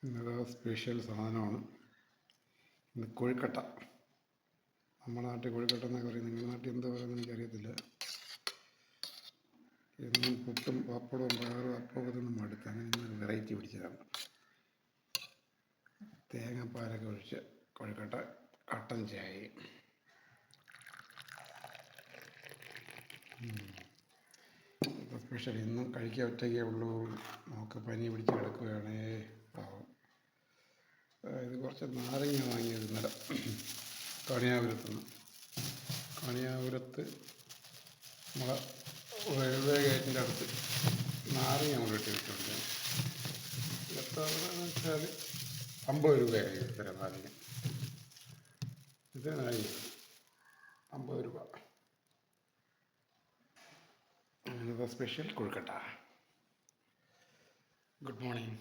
ഇന്നത്തെ സ്പെഷ്യൽ സാധനമാണ് ഇന്ന് കൊഴുക്കട്ട. നമ്മുടെ നാട്ടിൽ കൊഴുക്കട്ട എന്നൊക്കെ പറയും, നിങ്ങളുടെ നാട്ടിൽ എന്താ പറയുന്നത് എനിക്കറിയത്തില്ല. എന്നും പുട്ടും പപ്പടവും പയറും അപ്പമൊക്കെ നിന്ന് മടുത്ത് അങ്ങനെ ഇന്നൊരു വെറൈറ്റി പിടിച്ചതാണ്. തേങ്ങാപ്പാലൊക്കെ ഒഴിച്ച് കൊഴുക്കട്ട, കട്ടൻ ചായയും. സ്പെഷ്യൽ ഇന്നും കഴിക്കാൻ ഒറ്റയ്ക്കേ ഉള്ളൂ. നമുക്ക് പനി പിടിച്ച് കിടക്കുകയാണേ. പാവം. ഇത് കുറച്ച് നാരങ്ങ വാങ്ങിയത് ഇന്നലെ കണിയാപുരത്ത് നമ്മളെ റെയിൽവേ ഗേറ്റിൻ്റെ അടുത്ത് നാരങ്ങ നമ്മൾ ഇട്ട് വെച്ചുകൊടുക്കാൻ. എത്രയാണെന്ന് വെച്ചാൽ 50 രൂപയായി ഇത്തരം നാരങ്ങ. ഇതിനായി 50 രൂപ. അങ്ങനത്തെ സ്പെഷ്യൽ കൊഴുക്കട്ട. Good morning.